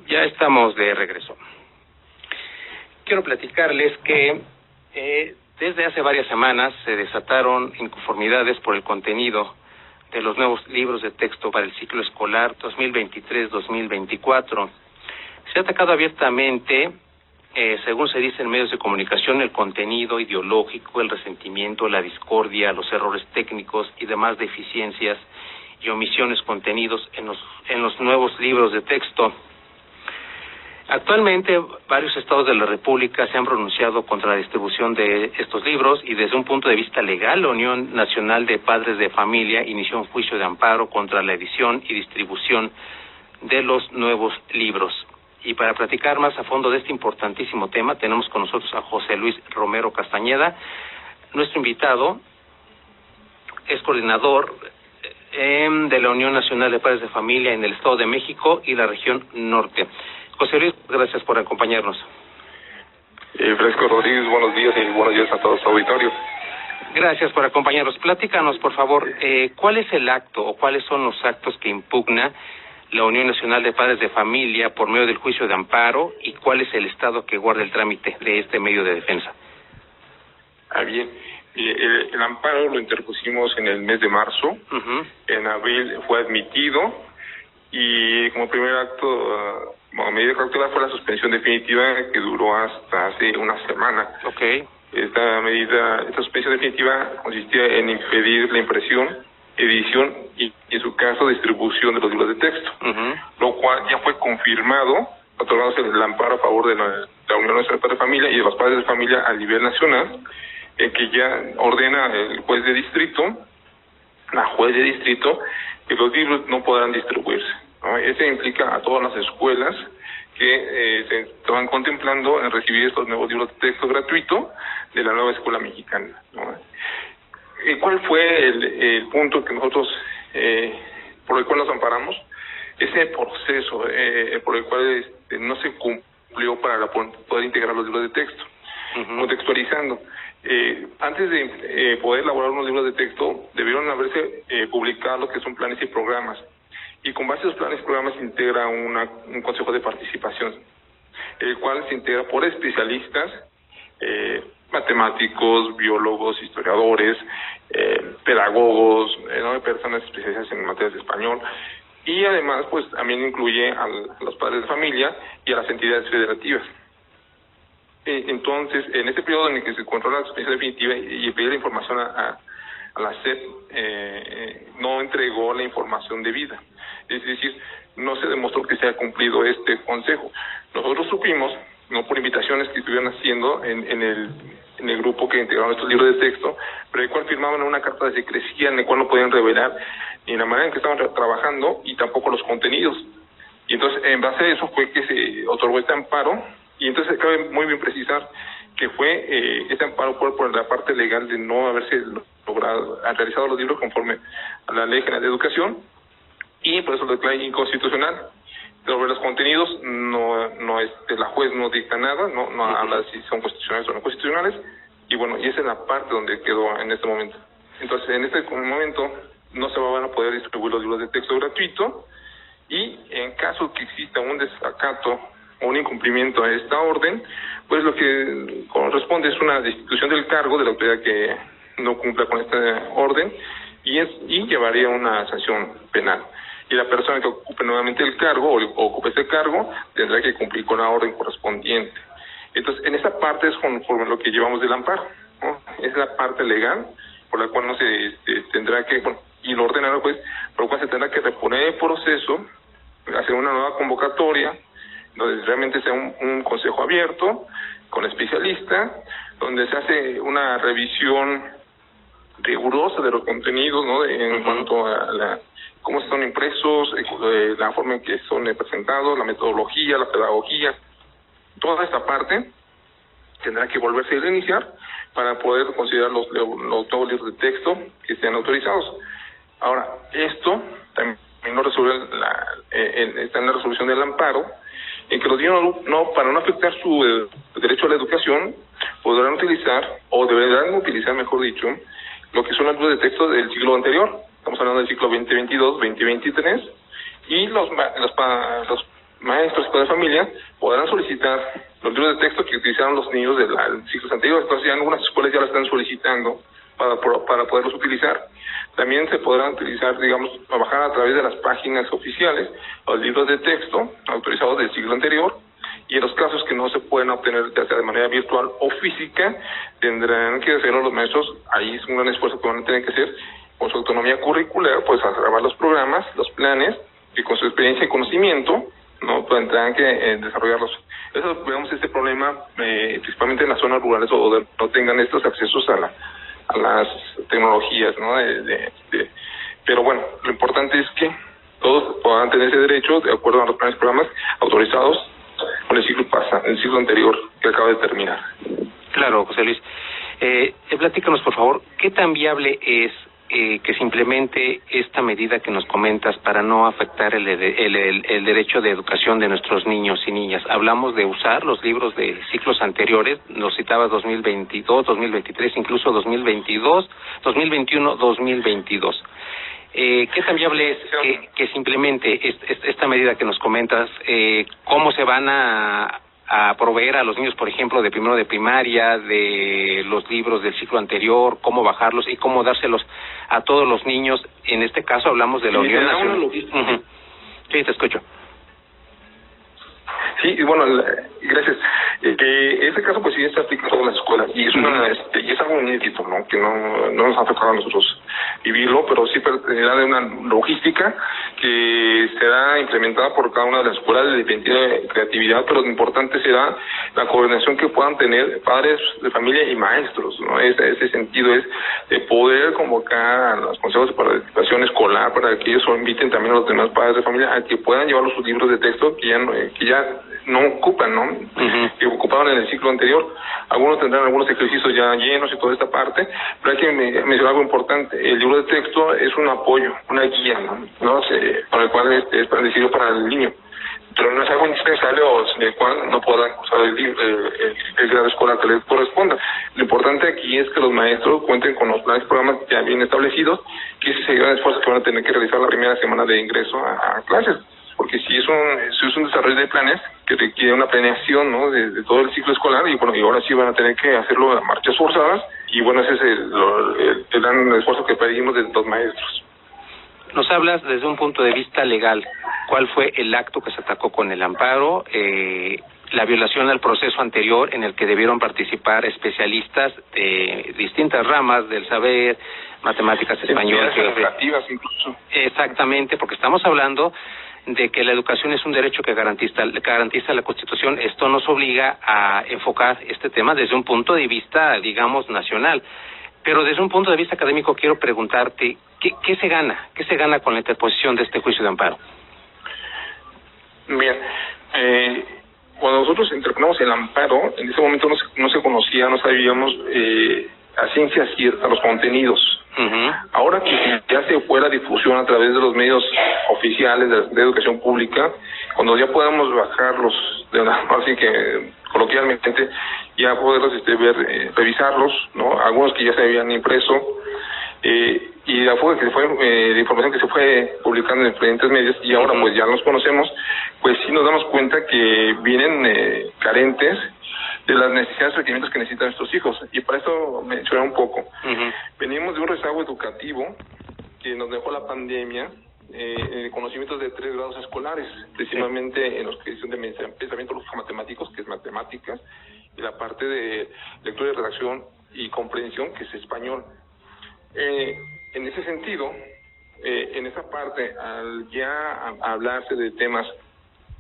Ya estamos de regreso. Quiero platicarles que desde hace varias semanas se desataron inconformidades por el contenido de los nuevos libros de texto para el ciclo escolar 2023-2024. Se ha atacado abiertamente, según se dice en medios de comunicación, el contenido ideológico, el resentimiento, la discordia, los errores técnicos y demás deficiencias y omisiones contenidos en los nuevos libros de texto. Actualmente, varios estados de la República se han pronunciado contra la distribución de estos libros y desde un punto de vista legal, la Unión Nacional de Padres de Familia inició un juicio de amparo contra la edición y distribución de los nuevos libros. Y para platicar más a fondo de este importantísimo tema, tenemos con nosotros a José Luis Romero Castañeda. Nuestro invitado es coordinador de la Unión Nacional de Padres de Familia en el Estado de México y la región norte. José Luis, gracias por acompañarnos. Fresco Rodríguez, buenos días y buenos días a todos los auditorios. Gracias por acompañarnos. Platícanos, por favor, ¿cuál es el acto o cuáles son los actos que impugna la Unión Nacional de Padres de Familia por medio del juicio de amparo y cuál es el estado que guarda el trámite de este medio de defensa? Bien. El amparo lo interpusimos en el mes de marzo. En abril fue admitido y como primer acto, medida cautelar fue la suspensión definitiva que duró hasta hace una semana. Esta suspensión definitiva consistía en impedir la impresión, edición y, en su caso, distribución de los libros de texto, lo cual ya fue confirmado, otorgándose el amparo a favor de la Unión Nacional de Padres de Familia y de los padres de familia a nivel nacional, que ya ordena el juez de distrito, la juez de distrito, que los libros no podrán distribuirse, ¿no? Eso implica a todas las escuelas que se estaban contemplando en recibir estos nuevos libros de texto gratuito de la nueva escuela mexicana, ¿no? ¿Cuál fue el punto que nosotros, por el cual nos amparamos? Ese proceso por el cual no se cumplió para poder integrar los libros de texto. Contextualizando, antes de poder elaborar unos libros de texto, debieron haberse publicado lo que son planes y programas. Y con base a esos planes y programas se integra un consejo de participación, el cual se integra por especialistas, matemáticos, biólogos, historiadores, pedagogos, personas especializadas en materias de español, y además pues también incluye a los padres de familia y a las entidades federativas. Entonces, en este periodo en el que se controla la suspensión definitiva y pedir la información a la SEP, no entregó la información debida. Es decir, no se demostró que se haya cumplido este consejo. Nosotros supimos, no por invitaciones que estuvieron haciendo en el grupo que integraron estos libros de texto, pero el cual firmaban una carta de secrecía en el cual no podían revelar ni la manera en que estaban trabajando y tampoco los contenidos. Y entonces, en base a eso fue que se otorgó este amparo. Y entonces cabe muy bien precisar que fue este amparo por la parte legal de no haberse realizado los libros conforme a la Ley General de Educación, y por eso lo declara inconstitucional. Sobre los contenidos, la juez no dicta nada, no habla si son constitucionales o no constitucionales, y bueno, y esa es la parte donde quedó en este momento. Entonces, en este momento no se van a poder distribuir los libros de texto gratuito, y en caso que exista un desacato o un incumplimiento a esta orden, pues lo que corresponde es una destitución del cargo de la autoridad que no cumpla con esta orden y llevaría una sanción penal. Y la persona que ocupe nuevamente el cargo o ocupe ese cargo tendrá que cumplir con la orden correspondiente. Entonces, en esa parte es conforme lo que llevamos del amparo, ¿no? Es la parte legal por la cual no se tendrá que, y lo ordena el juez, por lo cual se tendrá que reponer el proceso, hacer una nueva convocatoria, donde realmente sea un consejo abierto, con especialistas, donde se hace una revisión rigurosa de los contenidos, ¿no? En cuanto a cómo son impresos, la forma en que son presentados, la metodología, la pedagogía. Toda esta parte tendrá que volverse a reiniciar para poder considerar los nuevos libros de texto que sean autorizados. Ahora, esto también no resuelve está en la resolución del amparo, en que los niños para no afectar su derecho a la educación, podrán utilizar, o deberán utilizar, mejor dicho, lo que son los libros de texto del siglo anterior. Estamos hablando del ciclo 2022-2023, y los maestros y padres de familia podrán solicitar los libros de texto que utilizaron los niños de ciclos anteriores. Entonces ya algunas escuelas ya lo están solicitando para poderlos utilizar. También se podrán utilizar, digamos, bajar a través de las páginas oficiales los libros de texto autorizados del siglo anterior, y en los casos que no se pueden obtener ya sea de manera virtual o física, tendrán que hacerlo los maestros. Ahí es un gran esfuerzo que van a tener que hacer con su autonomía curricular, pues a grabar los programas, los planes, y con su experiencia y conocimiento, ¿no? Pues tendrán que desarrollarlos. Eso, digamos, este problema, principalmente en las zonas rurales o donde no tengan estos accesos a las tecnologías, ¿no? Pero bueno, lo importante es que todos puedan tener ese derecho de acuerdo a los planes y programas autorizados con el ciclo anterior que acaba de terminar. Claro, José Luis. Platícanos, por favor, ¿qué tan viable es que se implemente esta medida que nos comentas para no afectar el derecho de educación de nuestros niños y niñas? Hablamos de usar los libros de ciclos anteriores, nos citabas 2022, 2023, incluso 2022, 2021, 2022. ¿Qué tan viable es que se implemente esta medida que nos comentas? ¿Cómo se van a proveer a los niños, por ejemplo, de primero de primaria, de los libros del ciclo anterior, cómo bajarlos y cómo dárselos a todos los niños? En este caso hablamos de la Unión Nacional. Uh-huh. Sí, te escucho. Sí, bueno, gracias. Este caso pues sí está aplicado en las escuelas y es y es algo inédito, ¿no? Que no nos ha tocado a nosotros vivirlo, pero sí será de una logística que será implementada por cada una de las escuelas, dependiendo de creatividad, pero lo importante será la coordinación que puedan tener padres de familia y maestros, ¿no? Ese sentido es de poder convocar a los consejos de participación escolar para que ellos inviten también a los demás padres de familia a que puedan llevar sus libros de texto que ya no ocupan, ¿no? Uh-huh. Que ocupaban en el ciclo anterior. Algunos tendrán algunos ejercicios ya llenos y toda esta parte, pero hay que mencionar algo importante. El libro de texto es un apoyo, una guía, ¿no? Con el cual es decidido para el niño, pero no es algo indispensable o sin el cual no puedan usar el grado escolar que les corresponda. Lo importante aquí es que los maestros cuenten con los planes y programas ya bien establecidos, que ese es el gran esfuerzo que van a tener que realizar la primera semana de ingreso a clases, porque si es un desarrollo de planes que requiere una planeación, ¿no? de todo el ciclo escolar, y bueno, y ahora sí van a tener que hacerlo a marchas forzadas, y bueno, ese es el gran esfuerzo que pedimos de los maestros. Nos hablas desde un punto de vista legal. ¿Cuál fue el acto que se atacó con el amparo? La violación al proceso anterior en el que debieron participar especialistas de distintas ramas del saber, matemáticas, español, geografía, incluso. Exactamente, porque estamos hablando de que la educación es un derecho que garantiza la Constitución. Esto nos obliga a enfocar este tema desde un punto de vista, digamos, nacional. Pero desde un punto de vista académico quiero preguntarte, ¿qué se gana? ¿Qué se gana con la interposición de este juicio de amparo? Bien, cuando nosotros interponemos el amparo, en ese momento no se conocía, no sabíamos a ciencia cierta los contenidos. Uh-huh. Ahora que ya se fue la difusión a través de los medios oficiales de educación pública, cuando ya podamos bajarlos así que coloquialmente, ya poderlos ver, revisarlos, ¿no? Algunos que ya se habían impreso, y la información que se fue publicando en diferentes medios, y ahora pues ya los conocemos, pues sí nos damos cuenta que vienen carentes de las necesidades y requerimientos que necesitan nuestros hijos. Y para eso mencionar un poco. Uh-huh. Venimos de un rezago educativo que nos dejó la pandemia, conocimientos de 3 grados escolares, principalmente en los que son de pensamiento lógico matemáticos, que es matemáticas, y la parte de lectura y redacción y comprensión, que es español. En ese sentido, en esa parte, al ya hablarse de temas,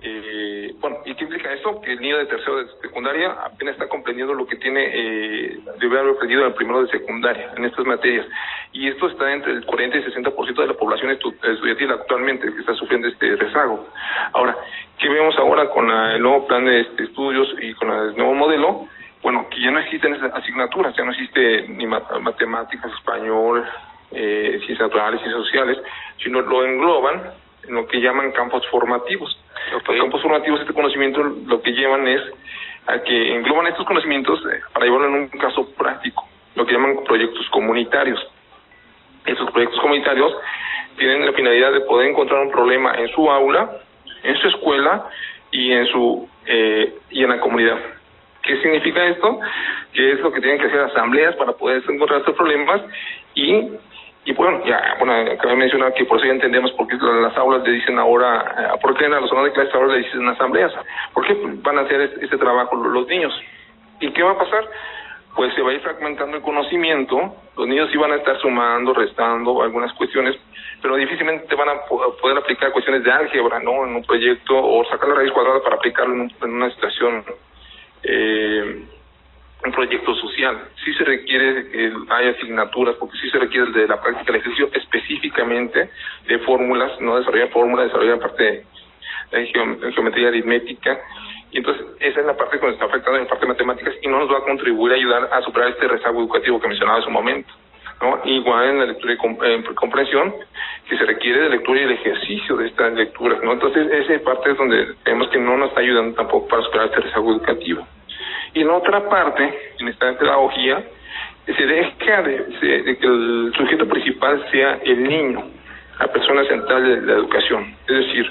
¿y qué implica esto? Que el niño de tercero de secundaria apenas está comprendiendo lo que debe haber aprendido en el primero de secundaria, en estas materias. Y esto está entre el 40 y 60% de la población estudiantil actualmente, que está sufriendo este rezago. Ahora, ¿qué vemos ahora con el nuevo plan de estudios y con el nuevo modelo? Bueno, que ya no existen esas asignaturas, ya no existe ni matemáticas, español, ciencias naturales, ciencias sociales, sino lo engloban en lo que llaman campos formativos. Okay. Los campos formativos, este conocimiento, lo que llevan es a que engloban estos conocimientos para llevarlo en un caso práctico, lo que llaman proyectos comunitarios. Estos proyectos comunitarios tienen la finalidad de poder encontrar un problema en su aula, en su escuela, y en la comunidad. ¿Qué significa esto? Que es lo que tienen que hacer asambleas para poder encontrar estos problemas y bueno, acabé de mencionar que por eso ya entendemos por qué las aulas le dicen ahora, por qué en las zonas de clases ahora le dicen asambleas, porque van a hacer este trabajo los niños. ¿Y qué va a pasar? Pues se va a ir fragmentando el conocimiento, los niños sí van a estar sumando, restando algunas cuestiones, pero difícilmente van a poder aplicar cuestiones de álgebra, ¿no? En un proyecto, o sacar la raíz cuadrada para aplicarlo en una situación, un proyecto social. Sí se requiere que haya asignaturas, porque sí se requiere de la práctica del ejercicio específicamente de fórmulas, no desarrollar fórmulas, desarrollar parte de geometría aritmética. Y entonces esa es la parte que nos está afectando en la parte de matemáticas y no nos va a contribuir a ayudar a superar este rezago educativo que mencionaba en su momento, ¿no? Igual en la lectura y comprensión, que se requiere de lectura y el ejercicio de estas lecturas, ¿no? Entonces esa parte es donde vemos que no nos está ayudando tampoco para superar este rezago educativo. Y en otra parte, en esta pedagogía, se deja de que el sujeto principal sea el niño, la persona central de la educación. Es decir,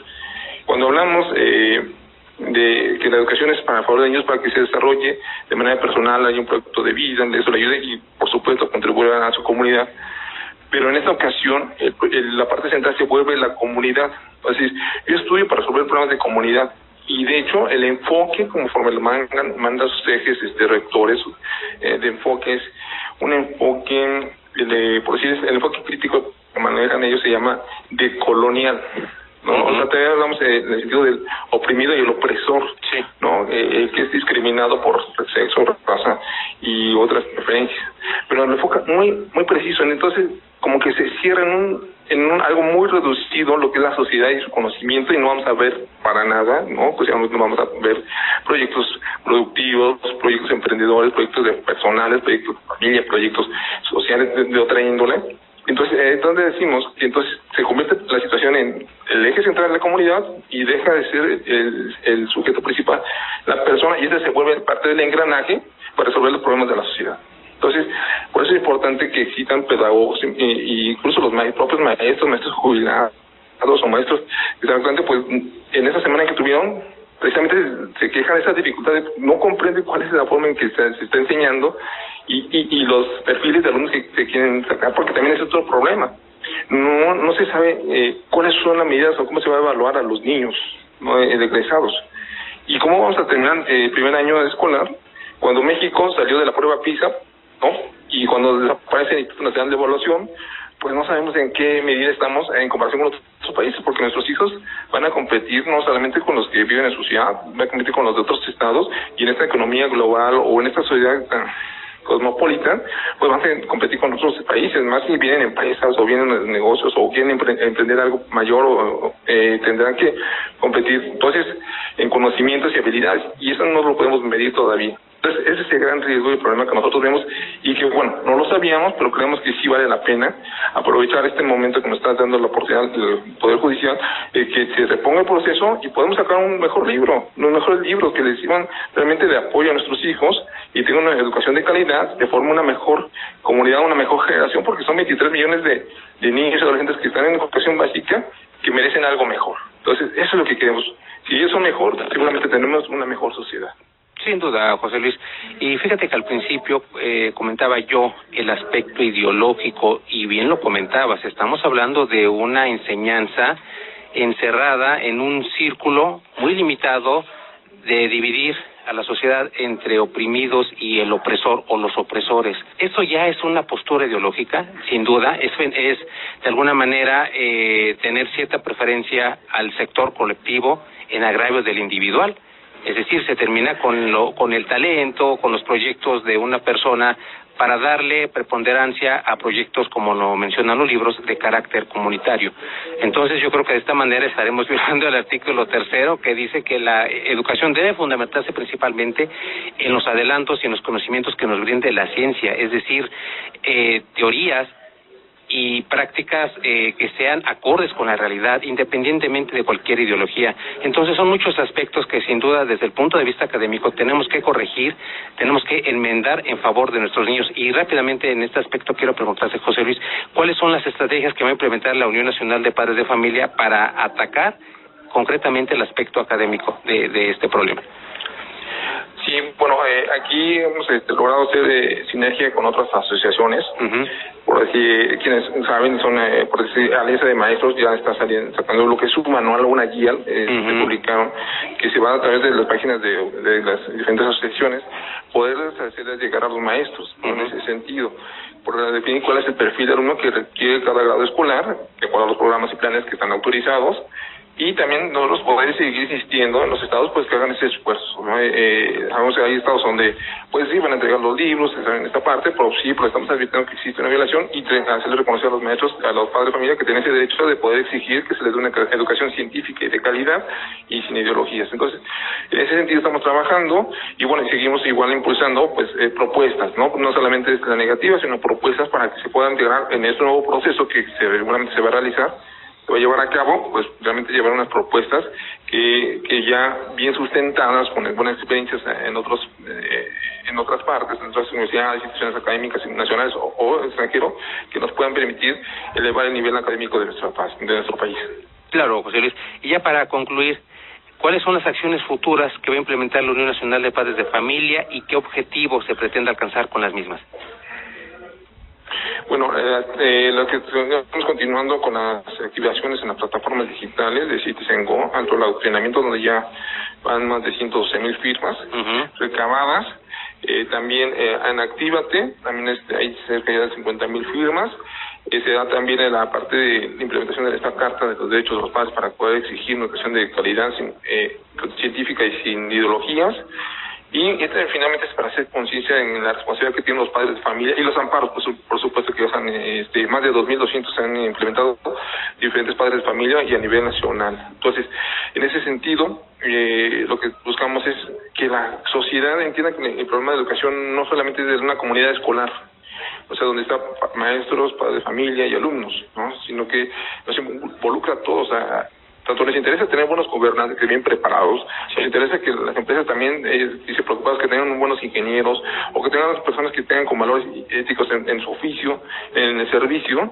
cuando hablamos de que la educación es para favor de niños, para que se desarrolle de manera personal, haya un proyecto de vida, de eso le ayude y por supuesto contribuya a su comunidad. Pero en esta ocasión la parte central se vuelve la comunidad. Es decir, yo estudio para resolver problemas de comunidad y de hecho el enfoque, conforme lo manda sus ejes rectores de enfoque, es un enfoque, por decir, el enfoque crítico que manejan ellos se llama decolonial, ¿no? O sea, también hablamos en el sentido del oprimido y el opresor, sí, ¿no? Que es discriminado por sexo, raza y otras preferencias. Pero lo enfoca muy preciso. Entonces, como que se cierra en algo muy reducido lo que es la sociedad y su conocimiento, y no vamos a ver para nada, ¿no? Pues ya no vamos a ver proyectos productivos, proyectos emprendedores, proyectos personales, proyectos de familia, proyectos sociales de otra índole. Entonces, donde decimos que entonces se convierte la situación en el eje central de la comunidad y deja de ser el sujeto principal, la persona, y se vuelve parte del engranaje para resolver los problemas de la sociedad. Entonces, por eso es importante que existan pedagogos, incluso los propios maestros jubilados o maestros que están actuando, pues en esa semana que tuvieron, precisamente se quejan de esas dificultades, no comprenden cuál es la forma en que se está enseñando y los perfiles de alumnos que se quieren sacar, porque también es otro problema. No se sabe cuáles son las medidas o cómo se va a evaluar a los niños, ¿no? Egresados. Y cómo vamos a terminar el primer año escolar cuando México salió de la prueba PISA, ¿no? Y cuando desaparece el Instituto Nacional de Evaluación, pues no sabemos en qué medida estamos en comparación con otros países, porque nuestros hijos van a competir no solamente con los que viven en su ciudad, van a competir con los de otros estados, y en esta economía global o en esta sociedad cosmopolita, pues van a competir con otros países, más si vienen empresas o vienen en negocios o quieren emprender algo mayor o tendrán que competir entonces en conocimientos y habilidades, y eso no lo podemos medir todavía. Entonces, ese es el gran riesgo y el problema que nosotros vemos y que, bueno, no lo sabíamos, pero creemos que sí vale la pena aprovechar este momento que nos está dando la oportunidad del Poder Judicial, que se reponga el proceso y podemos sacar un mejor libro, los mejores libros que les sirvan realmente de apoyo a nuestros hijos y tengan una educación de calidad, de forma una mejor comunidad, una mejor generación, porque son 23 millones de niños y adolescentes que están en educación básica que merecen algo mejor. Entonces, eso es lo que queremos. Si ellos son mejor, seguramente tenemos una mejor sociedad. Sin duda, José Luis. Y fíjate que al principio comentaba yo el aspecto ideológico, y bien lo comentabas, estamos hablando de una enseñanza encerrada en un círculo muy limitado de dividir a la sociedad entre oprimidos y el opresor o los opresores. Eso ya es una postura ideológica, sin duda, es de alguna manera tener cierta preferencia al sector colectivo en agravio del individual. Es decir, se termina con el talento, con los proyectos de una persona para darle preponderancia a proyectos, como lo mencionan los libros, de carácter comunitario. Entonces yo creo que de esta manera estaremos violando el artículo 3, que dice que la educación debe fundamentarse principalmente en los adelantos y en los conocimientos que nos brinde la ciencia, es decir, teorías y prácticas que sean acordes con la realidad, independientemente de cualquier ideología. Entonces son muchos aspectos que sin duda desde el punto de vista académico tenemos que corregir, tenemos que enmendar en favor de nuestros niños. Y rápidamente en este aspecto quiero preguntarse, José Luis, ¿cuáles son las estrategias que va a implementar la Unión Nacional de Padres de Familia para atacar concretamente el aspecto académico de este problema. Sí, bueno, aquí hemos logrado hacer sinergia con otras asociaciones. Por decir, quienes saben, son, por decir, Alianza de Maestros ya está sacando lo que es su manual o una guía, publicaron, que se va a través de las páginas de las diferentes asociaciones, poder hacerles llegar a los maestros, ¿no? En ese sentido, por definir cuál es el perfil de alumno que requiere cada grado escolar, de acuerdo a los programas y planes que están autorizados, y también nosotros poder seguir insistiendo en los estados pues que hagan ese esfuerzo, ¿no? Sabemos que hay estados donde pues sí van a entregar los libros en esta parte, pero sí, pero estamos advirtiendo que existe una violación y hacerle reconocer a los maestros, a los padres de familia que tienen ese derecho de poder exigir que se les dé una educación científica y de calidad y sin ideologías. Entonces, en ese sentido estamos trabajando y bueno, seguimos igual impulsando pues propuestas, ¿no? No solamente la negativa, sino propuestas para que se puedan integrar en este nuevo proceso que seguramente se va a realizar, se va a llevar a cabo, pues realmente llevar unas propuestas que ya bien sustentadas con buenas experiencias en otras partes, en otras universidades, instituciones académicas nacionales o extranjero, que nos puedan permitir elevar el nivel académico de nuestro país. Claro, José Luis. Y ya para concluir, ¿cuáles son las acciones futuras que va a implementar la Unión Nacional de Padres de Familia y qué objetivos se pretende alcanzar con las mismas? Bueno, lo que estamos continuando con las activaciones en las plataformas digitales de CitizenGo, alto el adoctrinamiento, donde ya van más de 112,000 firmas recabadas. También en Actívate, también hay cerca de 50,000 firmas. Se da también en la parte de la implementación de esta Carta de los Derechos de los Padres para poder exigir una educación de calidad científica y sin ideologías. Y finalmente es para hacer conciencia en la responsabilidad que tienen los padres de familia y los amparos, pues, por supuesto que más de 2,200 se han implementado diferentes padres de familia y a nivel nacional. Entonces, en ese sentido, lo que buscamos es que la sociedad entienda que el problema de educación no solamente es de una comunidad escolar, o sea, donde están maestros, padres de familia y alumnos, ¿no? Sino que nos involucra a todos tanto les interesa tener buenos gobernantes que bien preparados, les interesa que las empresas también se preocupadas que tengan buenos ingenieros o que tengan las personas que tengan con valores éticos en su oficio, en el servicio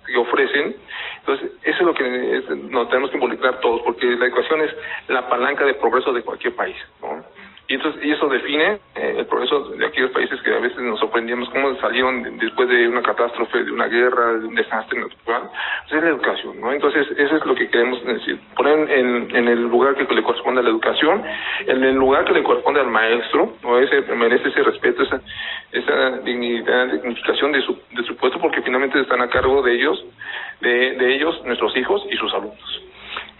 que ofrecen. Entonces, eso es lo que nos tenemos que involucrar todos, porque la educación es la palanca de progreso de cualquier país, ¿no? Y eso define el progreso de aquellos países que a veces nos sorprendíamos cómo salieron después de una catástrofe, de una guerra, de un desastre natural. Pues es la educación, ¿no? Entonces, eso es lo que queremos decir, poner en el lugar que le corresponde a la educación, en el lugar que le corresponde al maestro, ¿no? Merece ese respeto, esa dignidad, dignificación de su puesto, porque finalmente están a cargo de ellos, de ellos, nuestros hijos y sus alumnos.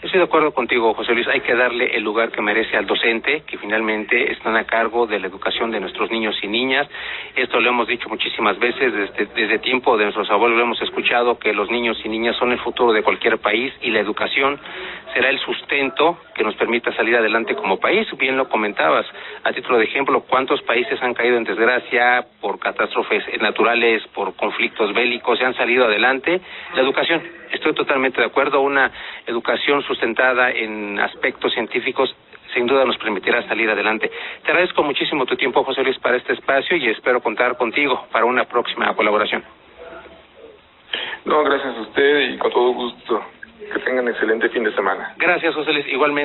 Estoy de acuerdo contigo, José Luis. Hay que darle el lugar que merece al docente, que finalmente están a cargo de la educación de nuestros niños y niñas. Esto lo hemos dicho muchísimas veces, desde tiempo de nuestros abuelos lo hemos escuchado, que los niños y niñas son el futuro de cualquier país y la educación será el sustento que nos permita salir adelante como país. Bien lo comentabas, a título de ejemplo, ¿cuántos países han caído en desgracia por catástrofes naturales, por conflictos bélicos y han salido adelante? La educación. Estoy totalmente de acuerdo. Una educación sustentada en aspectos científicos sin duda nos permitirá salir adelante. Te agradezco muchísimo tu tiempo, José Luis, para este espacio y espero contar contigo para una próxima colaboración. No, gracias a usted y con todo gusto. Que tengan excelente fin de semana. Gracias, José Luis. Igualmente.